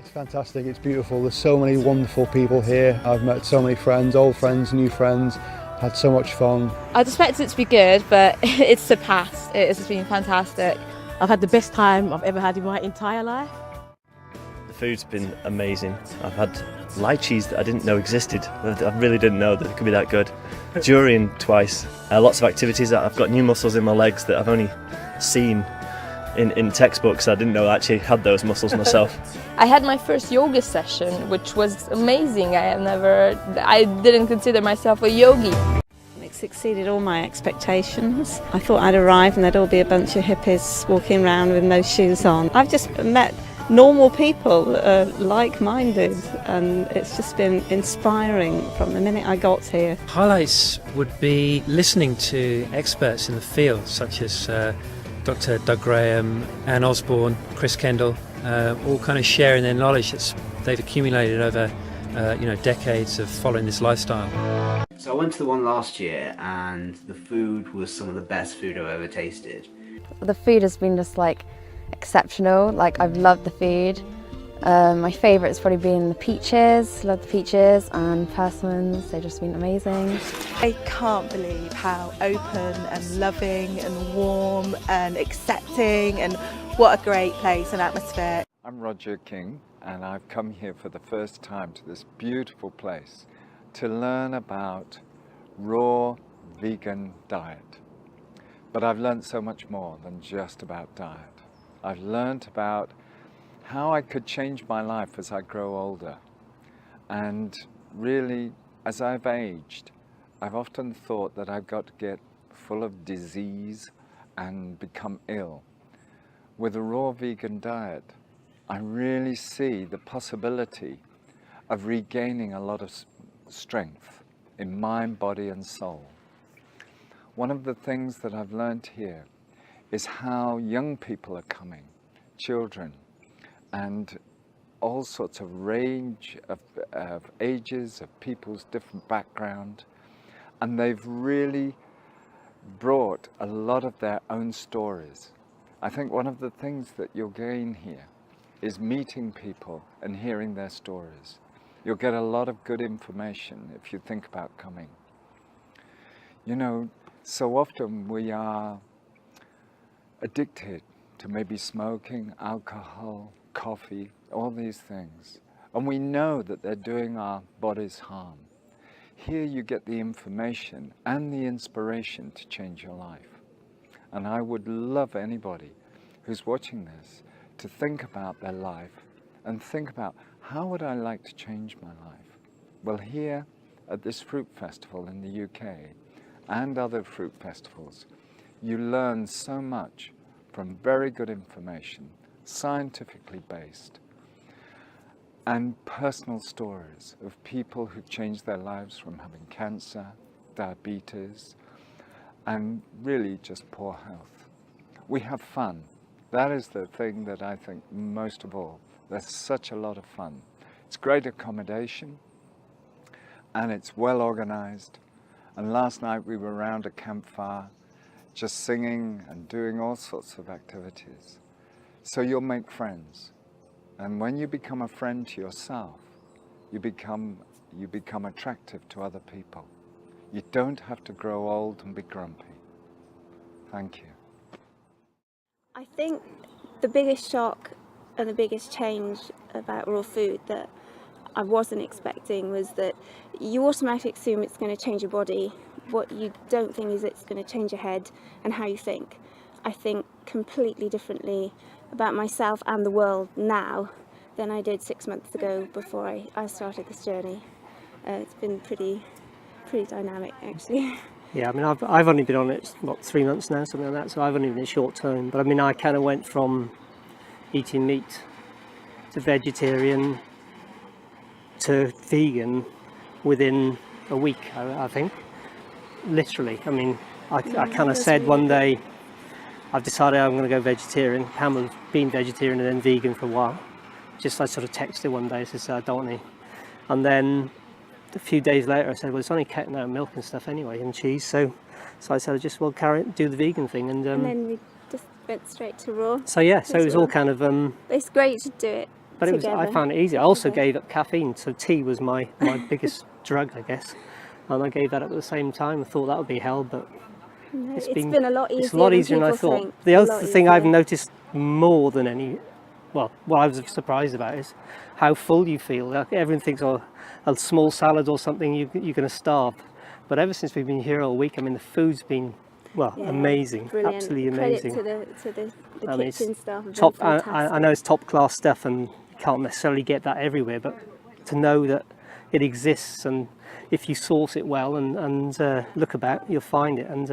It's fantastic, it's beautiful. There's so many wonderful people here. I've met so many friends, old friends, new friends, had so much fun. I'd expected it to be good, but it's surpassed. It has been fantastic. I've had the best time I've ever had in my entire life. The food's been amazing. I've had lychees that I didn't know existed. I really didn't know that it could be that good. Durian twice. Lots of activities. I've got new muscles in my legs that I've only seen in textbooks. I didn't know I actually had those muscles myself. I had my first yoga session, which was amazing. I didn't consider myself a yogi. It's exceeded all my expectations. I thought I'd arrive and there'd all be a bunch of hippies walking around with no shoes on. I've just met normal people, like-minded, and it's just been inspiring from the minute I got here. Highlights would be listening to experts in the field, such as Dr. Doug Graham, Anne Osborne, Chris Kendall, all kind of sharing their knowledge that they've accumulated over decades of following this lifestyle. So I went to the one last year and the food was some of the best food I've ever tasted. The food has been just like exceptional, like I've loved the food. My favourite has probably been the peaches, love the peaches, and persimmons, they've just been amazing. I can't believe how open and loving and warm and accepting, and what a great place and atmosphere. I'm Roger King and I've come here for the first time to this beautiful place to learn about raw vegan diet. But I've learned so much more than just about diet. I've learned about how I could change my life as I grow older. And really, as I've aged, I've often thought that I've got to get full of disease and become ill. With a raw vegan diet, I really see the possibility of regaining a lot of strength in mind, body and soul. One of the things that I've learned here is how young people are coming, children, and all sorts of range of ages, of people's different background, and they've really brought a lot of their own stories. I think one of the things that you'll gain here is meeting people and hearing their stories. You'll get a lot of good information if you think about coming. You know, so often we are addicted to maybe smoking, alcohol, coffee, all these things. And we know that they're doing our bodies harm. Here you get the information and the inspiration to change your life. And I would love anybody who's watching this to think about their life and think about, how would I like to change my life? Well, here at this fruit festival in the UK and other fruit festivals, you learn so much from very good information, scientifically based, and personal stories of people who've changed their lives from having cancer, diabetes, and really just poor health. We have fun. That is the thing that I think most of all. There's such a lot of fun. It's great accommodation and it's well organized. And last night we were around a campfire just singing and doing all sorts of activities. So you'll make friends. And when you become a friend to yourself, you become attractive to other people. You don't have to grow old and be grumpy. Thank you. I think the biggest shock and the biggest change about raw food that I wasn't expecting was that you automatically assume it's going to change your body. What you don't think is it's going to change your head and how you think. I think completely differently about myself and the world now than I did 6 months ago before I started this journey. It's been pretty dynamic, actually. Yeah, I mean, I've only been on it, 3 months now, something like that, so I've only been a short term. But I mean, I kind of went from eating meat to vegetarian to vegan within a week, I think. Literally. I mean, I kind of said one day, I've decided I'm going to go vegetarian. Pam was being vegetarian and then vegan for a while. Just I sort of texted one day, I said, I don't want any. And then a few days later I said, well, it's only cutting out milk and stuff anyway, and cheese, so I said, I just will do the vegan thing. And then we just went straight to raw. So yeah, so it was all kind of... It's great to do it But I found it easy. I also gave up caffeine, so tea was my biggest drug, I guess. And I gave that up at the same time. I thought that would be hell, but No, it's been a lot easier. It's a lot easier than I people thought. think. The A other lot thing I've easier. noticed more than any, well, what I was surprised about is how full you feel. Like everyone thinks, oh, a small salad or something, you're going to starve. But ever since we've been here all week, I mean, the food's been, well, Yeah, amazing, brilliant. absolutely amazing. Credit to the I mean, kitchen staff. Have top. been fantastic. I know it's top class stuff, and you can't necessarily get that everywhere. But to know that it exists, and if you source it well and look about, you'll find it. And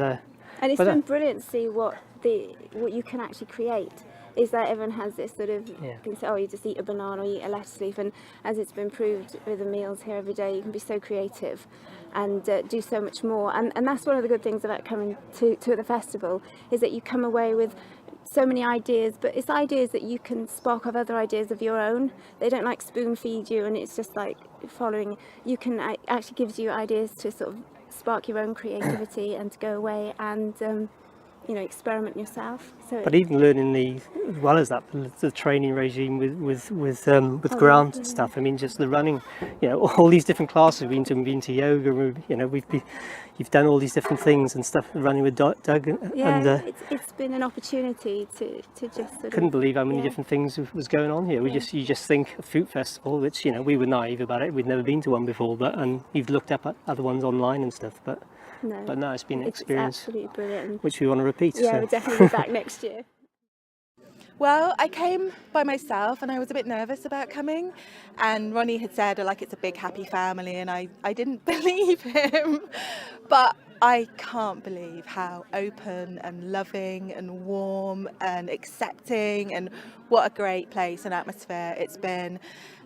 it's been brilliant to see what you can actually create. Is that everyone has this sort of, you can say, oh, you just eat a banana or you eat a lettuce leaf, and as it's been proved with the meals here every day, you can be so creative and do so much more. And that's one of the good things about coming to the festival, is that you come away with so many ideas, but it's ideas that you can spark off other ideas of your own. They don't like spoon feed you, and it's just like following. You can actually gives you ideas to sort of spark your own creativity and to go away and experiment yourself. So but even learning as well as that, the training regime with Grant and stuff. I mean, just the running, all these different classes. We've been to yoga. You've done all these different things and stuff. Running with Doug. It's been an opportunity to just couldn't believe how many different things was going on here. You just think a fruit festival, which we were naive about it. We'd never been to one before, and you've looked up at other ones online and stuff, but. No, it's been an experience, absolutely brilliant, which we want to repeat. Yeah, we'll definitely be back next year. Well, I came by myself and I was a bit nervous about coming, and Ronnie had said it's a big happy family, and I didn't believe him, but I can't believe how open and loving and warm and accepting, and what a great place and atmosphere it's been.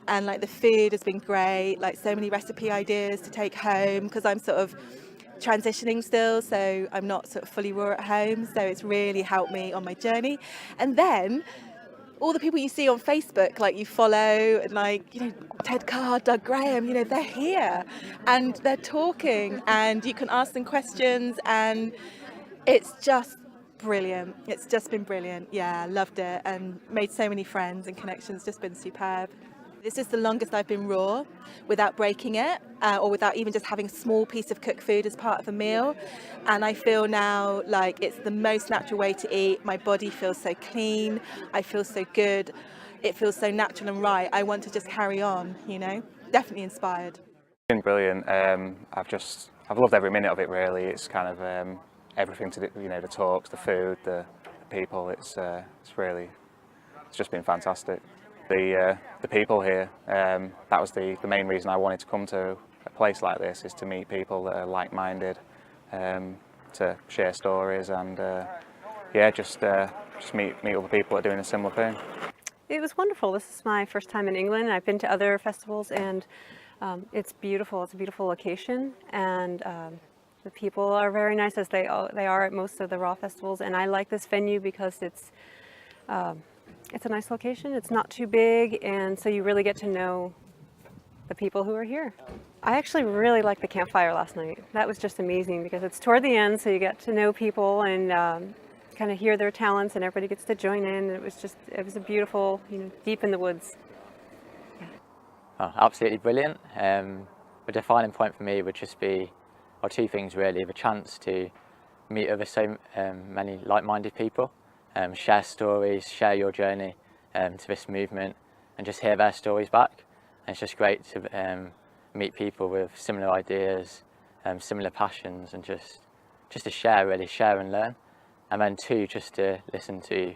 And the food has been great, so many recipe ideas to take home, because I'm sort of transitioning still, so I'm not sort of fully raw at home, so it's really helped me on my journey. And then all the people you see on Facebook, you follow, and Ted Carr, Doug Graham, they're here and they're talking, and you can ask them questions, and it's just brilliant. It's just been brilliant. Yeah, loved it, and made so many friends and connections. Just been superb. This is the longest I've been raw without breaking it, or without even just having a small piece of cooked food as part of a meal. And I feel now like it's the most natural way to eat. My body feels so clean. I feel so good. It feels so natural and right. I want to just carry on, Definitely inspired. It's been brilliant. I've loved every minute of it, really. It's kind of everything to do, the talks, the food, the people. It's just been fantastic. The people here, that was the main reason I wanted to come to a place like this, is to meet people that are like-minded, to share stories, and just meet other people that are doing a similar thing. It was wonderful. This is my first time in England. I've been to other festivals, and it's beautiful. It's a beautiful location, and the people are very nice, as they are at most of the Raw festivals. And I like this venue because it's a nice location. It's not too big, and so you really get to know the people who are here. I actually really liked the campfire last night. That was just amazing, because it's toward the end, so you get to know people and kind of hear their talents, and everybody gets to join in. It was a beautiful, deep in the woods. Yeah. Oh, absolutely brilliant. The defining point for me would just be, or two things really: the chance to meet over so many like-minded people. Share stories, share your journey to this movement, and just hear their stories back. And it's just great to meet people with similar ideas, similar passions, and just to share and learn. And then two, just to listen to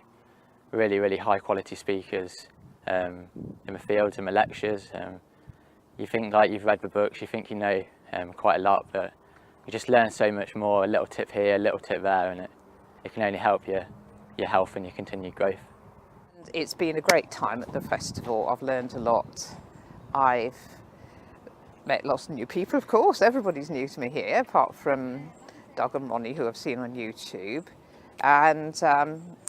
really, really high quality speakers in the fields, in the lectures. You think you've read the books, you think you know quite a lot, but you just learn so much more. A little tip here, a little tip there, and it can only help your health and your continued growth. It's been a great time at the festival. I've learned a lot. I've met lots of new people, of course. Everybody's new to me here, apart from Doug and Ronnie, who I've seen on YouTube. And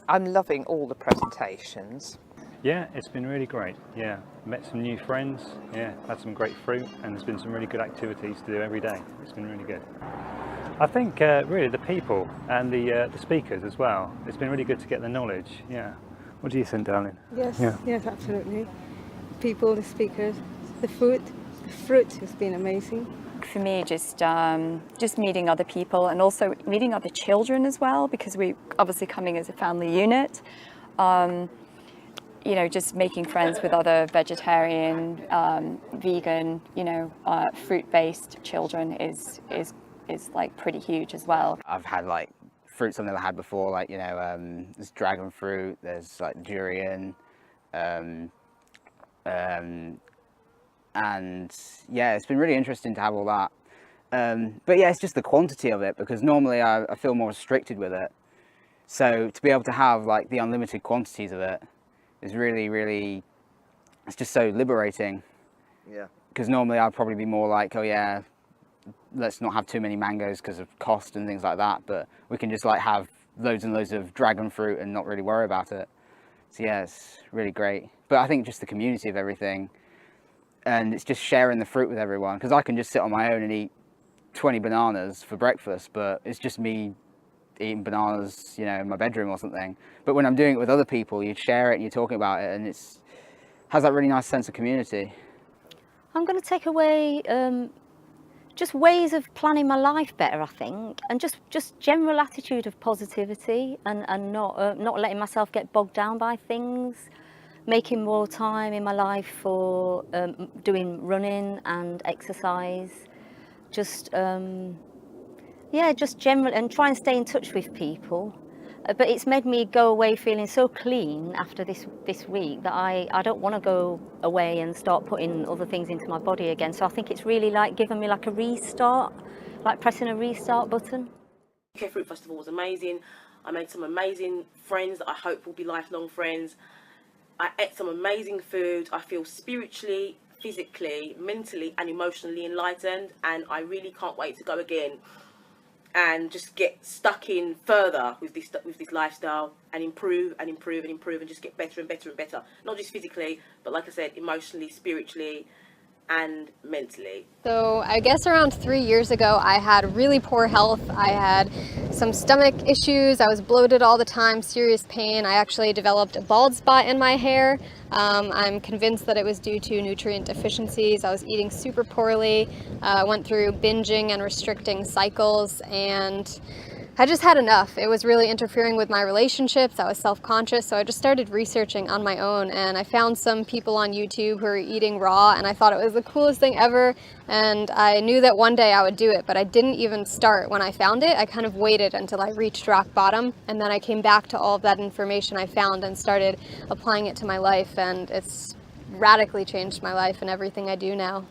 I'm loving all the presentations. Yeah, it's been really great. Yeah, met some new friends. Yeah, had some great fruit, and there's been some really good activities to do every day. It's been really good. I think really the people and the speakers as well. It's been really good to get the knowledge. Yeah. What do you think, darling? Yes, yeah. Yes, absolutely. people, the speakers, the food. The fruit has been amazing. For me, just meeting other people and also meeting other children as well, because we obviously coming as a family unit. You know, just making friends with other vegetarian, vegan, you know, fruit-based children is like pretty huge as well. I've had like fruits I've never had before, like, you know, there's dragon fruit, there's like durian, and yeah, it's been really interesting to have all that. But yeah, it's just the quantity of it, because normally I feel more restricted with it. So to be able to have like the unlimited quantities of it is really, really, it's just so liberating. Yeah. Because normally I'd probably be more like, oh yeah, let's not have too many mangoes because of cost and things like that. But we can just like have loads and loads of dragon fruit and not really worry about it. So yeah, it's really great. But I think just the community of everything, and it's just sharing the fruit with everyone, because I can just sit on my own and eat 20 bananas for breakfast, but it's just me eating bananas, you know, in my bedroom or something. But when I'm doing it with other people, you share it and you're talking about it, and it's has that really nice sense of community. I'm going to take away just ways of planning my life better, I think, and just general attitude of positivity, and not letting myself get bogged down by things. Making more time in my life for doing running and exercise, just general, and try and stay in touch with people. But it's made me go away feeling so clean after this week that I don't want to go away and start putting other things into my body again. So I think it's really like giving me like a restart, like pressing a restart button. UK Fruit Festival was amazing. I made some amazing friends that I hope will be lifelong friends. I ate some amazing food. I feel spiritually, physically, mentally and emotionally enlightened, and I really can't wait to go again and just get stuck in further with this lifestyle and improve and improve and improve and just get better and better and better. Not just physically, but like I said, emotionally, spiritually and mentally. So I guess around 3 years ago I had really poor health. I had some stomach issues, I was bloated all the time, serious pain. I actually developed a bald spot in my hair. I'm convinced that it was due to nutrient deficiencies. I was eating super poorly, went through binging and restricting cycles, and I just had enough. It was really interfering with my relationships. I was self-conscious, so I just started researching on my own, and I found some people on YouTube who were eating raw, and I thought it was the coolest thing ever, and I knew that one day I would do it, but I didn't even start when I found it. I kind of waited until I reached rock bottom, and then I came back to all of that information I found and started applying it to my life, and it's radically changed my life and everything I do now.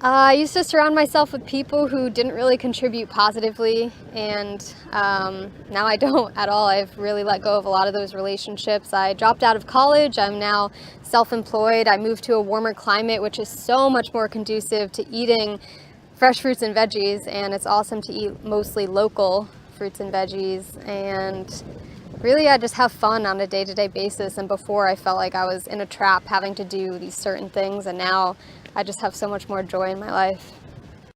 I used to surround myself with people who didn't really contribute positively, and now I don't at all. I've really let go of a lot of those relationships. I dropped out of college. I'm now self-employed. I moved to a warmer climate, which is so much more conducive to eating fresh fruits and veggies, and it's awesome to eat mostly local fruits and veggies, and really I just have fun on a day-to-day basis. And before I felt like I was in a trap having to do these certain things, and now I just have so much more joy in my life.